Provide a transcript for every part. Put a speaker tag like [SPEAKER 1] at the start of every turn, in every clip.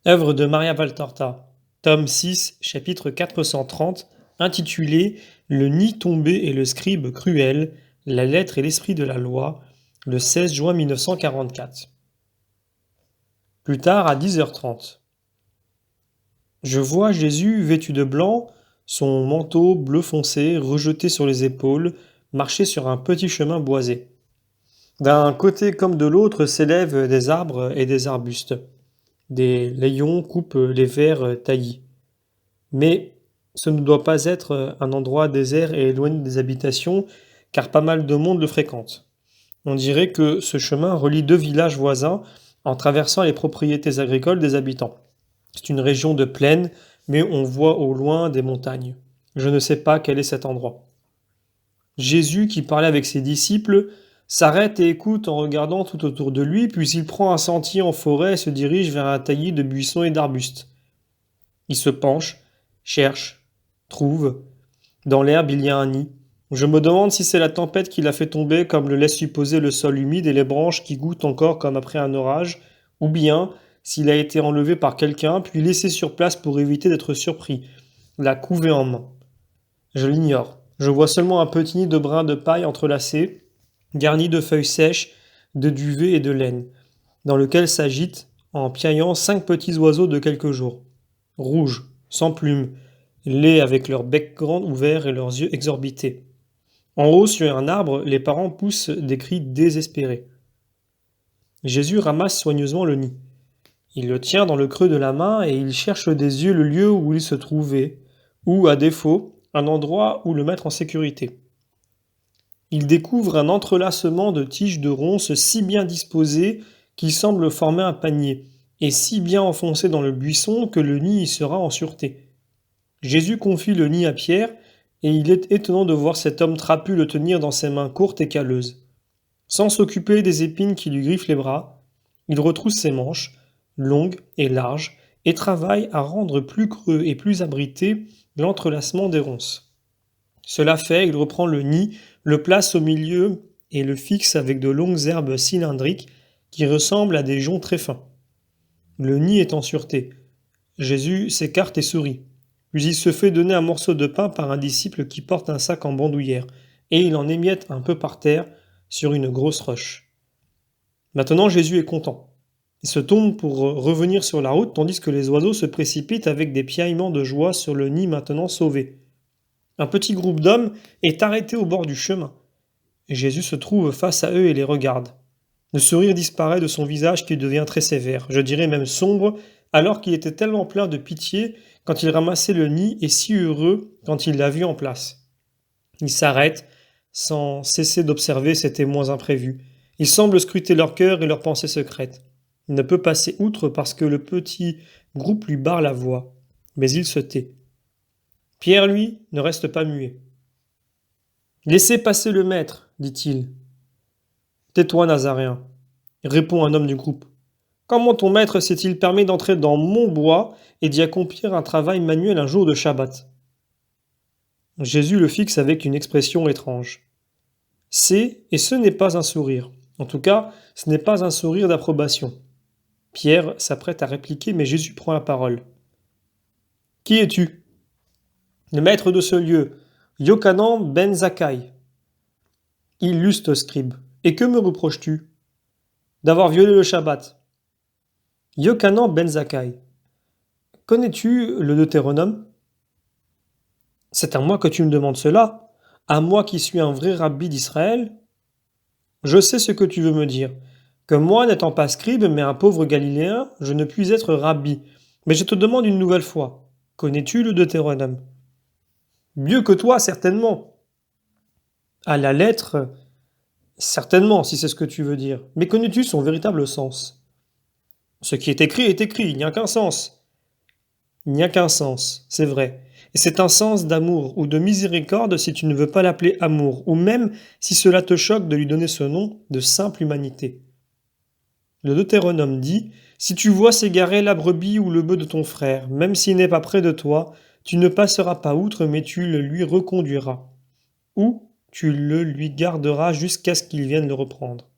[SPEAKER 1] Œuvre de Maria Valtorta, tome 6, chapitre 430, intitulé Le nid tombé et le scribe cruel, la lettre et l'esprit de la loi, le 16 juin 1944. Plus tard, à 10h30. Je vois Jésus vêtu de blanc, son manteau bleu foncé rejeté sur les épaules, marcher sur un petit chemin boisé. D'un côté comme de l'autre s'élèvent des arbres et des arbustes. Des layons coupent les verts taillis. Mais ce ne doit pas être un endroit désert et éloigné des habitations, car pas mal de monde le fréquente. On dirait que ce chemin relie deux villages voisins en traversant les propriétés agricoles des habitants. C'est une région de plaine, mais on voit au loin des montagnes. Je ne sais pas quel est cet endroit. Jésus, qui parlait avec ses disciples, s'arrête et écoute en regardant tout autour de lui, puis il prend un sentier en forêt et se dirige vers un taillis de buissons et d'arbustes. Il se penche, cherche, trouve. Dans l'herbe, il y a un nid. Je me demande si c'est la tempête qui l'a fait tomber, comme le laisse supposer le sol humide et les branches qui goûtent encore comme après un orage, ou bien s'il a été enlevé par quelqu'un, puis laissé sur place pour éviter d'être surpris, la couvé en main. Je l'ignore. Je vois seulement un petit nid de brins de paille entrelacés, garni de feuilles sèches, de duvet et de laine, dans lequel s'agitent, en piaillant, 5 petits oiseaux de quelques jours. Rouges, sans plumes, laids avec leurs becs grands ouverts et leurs yeux exorbités. En haut, sur un arbre, les parents poussent des cris désespérés. Jésus ramasse soigneusement le nid. Il le tient dans le creux de la main et il cherche des yeux le lieu où il se trouvait, ou, à défaut, un endroit où le mettre en sécurité. Il découvre un entrelacement de tiges de ronces si bien disposées qu'il semble former un panier, et si bien enfoncé dans le buisson que le nid y sera en sûreté. Jésus confie le nid à Pierre, et il est étonnant de voir cet homme trapu le tenir dans ses mains courtes et calleuses. Sans s'occuper des épines qui lui griffent les bras, il retrousse ses manches, longues et larges, et travaille à rendre plus creux et plus abrité l'entrelacement des ronces. Cela fait, il reprend le nid, le place au milieu et le fixe avec de longues herbes cylindriques qui ressemblent à des joncs très fins. Le nid est en sûreté. Jésus s'écarte et sourit. Puis il se fait donner un morceau de pain par un disciple qui porte un sac en bandoulière, et il en émiette un peu par terre sur une grosse roche. Maintenant Jésus est content. Il se tourne pour revenir sur la route tandis que les oiseaux se précipitent avec des piaillements de joie sur le nid maintenant sauvé. Un petit groupe d'hommes est arrêté au bord du chemin. Jésus se trouve face à eux et les regarde. Le sourire disparaît de son visage qui devient très sévère, je dirais même sombre, alors qu'il était tellement plein de pitié quand il ramassait le nid et si heureux quand il l'a vu en place. Il s'arrête, sans cesser d'observer ses témoins imprévus. Il semble scruter leur cœur et leurs pensées secrètes. Il ne peut passer outre parce que le petit groupe lui barre la voie, mais il se tait. Pierre, lui, ne reste pas muet. Laissez passer le maître, dit-il. Tais-toi, Nazaréen, répond un homme du groupe. Comment ton maître s'est-il permis d'entrer dans mon bois et d'y accomplir un travail manuel un jour de Shabbat? Jésus le fixe avec une expression étrange. C'est et ce n'est pas un sourire. En tout cas, ce n'est pas un sourire d'approbation. Pierre s'apprête à répliquer, mais Jésus prend la parole. Qui es-tu? Le maître de ce lieu, Yochanan ben Zakkai. Illustre scribe. Et que me reproches-tu? D'avoir violé le Shabbat. Yochanan ben Zakkai. Connais-tu le Deutéronome? C'est à moi que tu me demandes cela? À moi qui suis un vrai rabbi d'Israël? Je sais ce que tu veux me dire. Que moi, n'étant pas scribe, mais un pauvre Galiléen, je ne puis être rabbi. Mais je te demande une nouvelle fois. Connais-tu le Deutéronome? Mieux que toi, certainement. À la lettre, certainement, si c'est ce que tu veux dire. Mais connais-tu son véritable sens? Ce qui est écrit, il n'y a qu'un sens. Il n'y a qu'un sens, c'est vrai. Et c'est un sens d'amour ou de miséricorde si tu ne veux pas l'appeler amour, ou même si cela te choque de lui donner ce nom de simple humanité. Le Deutéronome dit, si tu vois s'égarer la brebis ou le bœuf de ton frère, même s'il n'est pas près de toi, tu ne passeras pas outre, mais tu le lui reconduiras. Ou tu le lui garderas jusqu'à ce qu'il vienne le reprendre.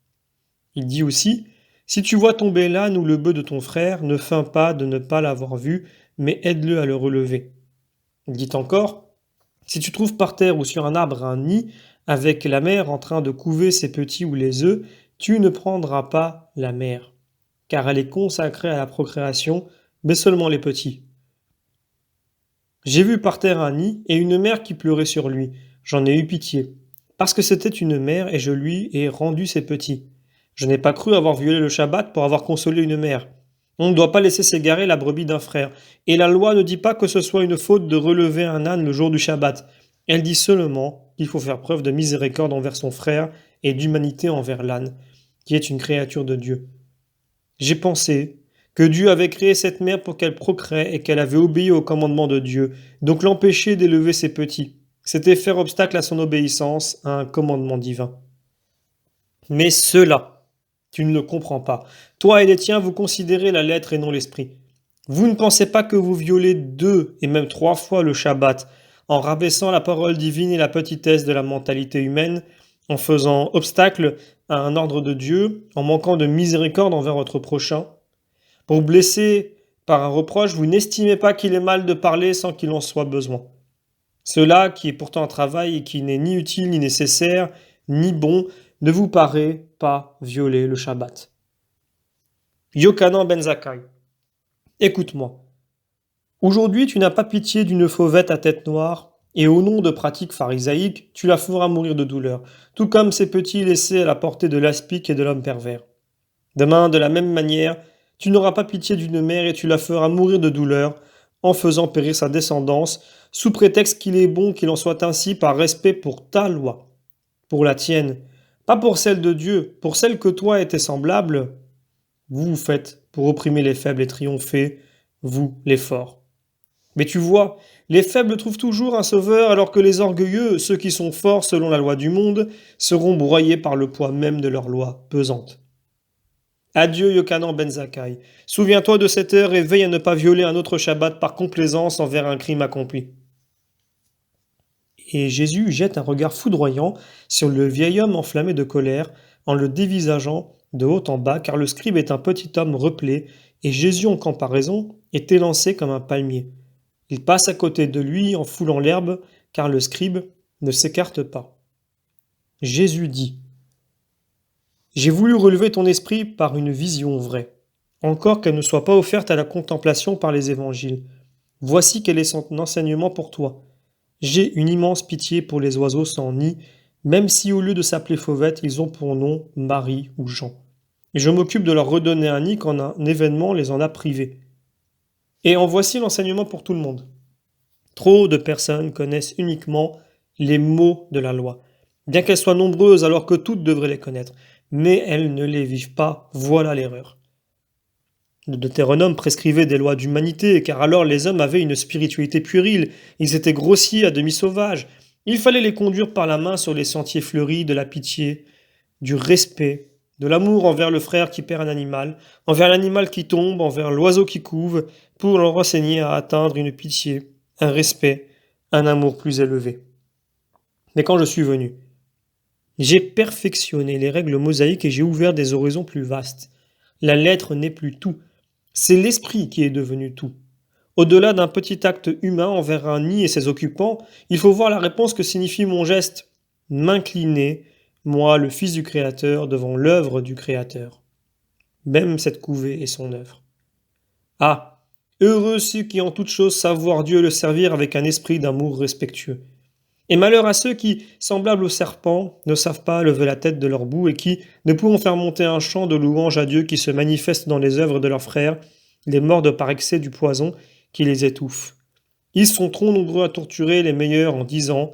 [SPEAKER 1] Il dit aussi, Si tu vois tomber l'âne ou le bœuf de ton frère, ne feins pas de ne pas l'avoir vu, mais aide-le à le relever. Il dit encore, si tu trouves par terre ou sur un arbre un nid, avec la mère en train de couver ses petits ou les œufs, tu ne prendras pas la mère, car elle est consacrée à la procréation, mais seulement les petits. J'ai vu par terre un nid et une mère qui pleurait sur lui. J'en ai eu pitié, parce que c'était une mère et je lui ai rendu ses petits. Je n'ai pas cru avoir violé le Shabbat pour avoir consolé une mère. On ne doit pas laisser s'égarer la brebis d'un frère. Et la loi ne dit pas que ce soit une faute de relever un âne le jour du Shabbat. Elle dit seulement qu'il faut faire preuve de miséricorde envers son frère et d'humanité envers l'âne, qui est une créature de Dieu. J'ai pensé que Dieu avait créé cette mère pour qu'elle procrée et qu'elle avait obéi au commandement de Dieu, donc l'empêcher d'élever ses petits. C'était faire obstacle à son obéissance à un commandement divin. Mais cela, tu ne le comprends pas. Toi et les tiens, vous considérez la lettre et non l'esprit. Vous ne pensez pas que vous violez 2 et même 3 fois le Shabbat en rabaissant la parole divine et la petitesse de la mentalité humaine, en faisant obstacle à un ordre de Dieu, en manquant de miséricorde envers votre prochain. Pour blesser par un reproche, vous n'estimez pas qu'il est mal de parler sans qu'il en soit besoin. Cela, qui est pourtant un travail et qui n'est ni utile, ni nécessaire, ni bon, ne vous paraît pas violer le Shabbat. Yochanan ben Zakkai, écoute-moi. Aujourd'hui, tu n'as pas pitié d'une fauvette à tête noire, et au nom de pratiques pharisaïques, tu la feras mourir de douleur, tout comme ces petits laissés à la portée de l'aspic et de l'homme pervers. Demain, de la même manière, tu n'auras pas pitié d'une mère et tu la feras mourir de douleur, en faisant périr sa descendance, sous prétexte qu'il est bon qu'il en soit ainsi par respect pour ta loi, pour la tienne, pas pour celle de Dieu, pour celle que toi et tes semblables, vous faites pour opprimer les faibles et triompher, vous les forts. Mais tu vois, les faibles trouvent toujours un sauveur alors que les orgueilleux, ceux qui sont forts selon la loi du monde, seront broyés par le poids même de leur loi pesante. Adieu Yochanan ben Zakkai. Souviens-toi de cette heure et veille à ne pas violer un autre Shabbat par complaisance envers un crime accompli. Et Jésus jette un regard foudroyant sur le vieil homme enflammé de colère en le dévisageant de haut en bas, car le scribe est un petit homme replé, et Jésus en comparaison est élancé comme un palmier. Il passe à côté de lui en foulant l'herbe, car le scribe ne s'écarte pas. Jésus dit, j'ai voulu relever ton esprit par une vision vraie, encore qu'elle ne soit pas offerte à la contemplation par les évangiles. Voici quel est son enseignement pour toi. J'ai une immense pitié pour les oiseaux sans nid, même si au lieu de s'appeler Fauvette, ils ont pour nom Marie ou Jean. Et je m'occupe de leur redonner un nid quand un événement les en a privés. Et en voici l'enseignement pour tout le monde. Trop de personnes connaissent uniquement les mots de la loi, bien qu'elles soient nombreuses alors que toutes devraient les connaître, mais elles ne les vivent pas, voilà l'erreur. Le Deutéronome prescrivait des lois d'humanité, car alors les hommes avaient une spiritualité puérile, ils étaient grossiers à demi sauvages, il fallait les conduire par la main sur les sentiers fleuris de la pitié, du respect, de l'amour envers le frère qui perd un animal, envers l'animal qui tombe, envers l'oiseau qui couve, pour leur enseigner à atteindre une pitié, un respect, un amour plus élevé. Mais quand je suis venu, j'ai perfectionné les règles mosaïques et j'ai ouvert des horizons plus vastes. La lettre n'est plus tout, c'est l'esprit qui est devenu tout. Au-delà d'un petit acte humain envers un nid et ses occupants, il faut voir la réponse que signifie mon geste. M'incliner, moi, le Fils du Créateur, devant l'œuvre du Créateur. Même cette couvée est son œuvre. Ah, heureux ceux qui en toute chose savent voir Dieu et le servir avec un esprit d'amour respectueux. Et malheur à ceux qui, semblables au serpent, ne savent pas lever la tête de leur bout et qui, ne pouvant faire monter un chant de louange à Dieu qui se manifeste dans les œuvres de leurs frères, les mordent par excès du poison qui les étouffe. Ils sont trop nombreux à torturer les meilleurs en disant,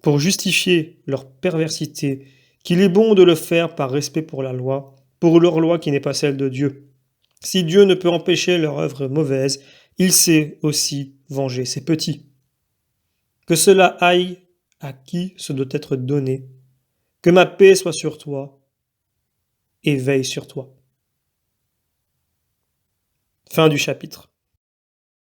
[SPEAKER 1] pour justifier leur perversité, qu'il est bon de le faire par respect pour la loi, pour leur loi qui n'est pas celle de Dieu. Si Dieu ne peut empêcher leur œuvre mauvaise, il sait aussi venger ses petits. Que cela aille à qui ce doit être donné. Que ma paix soit sur toi et veille sur toi. Fin du chapitre.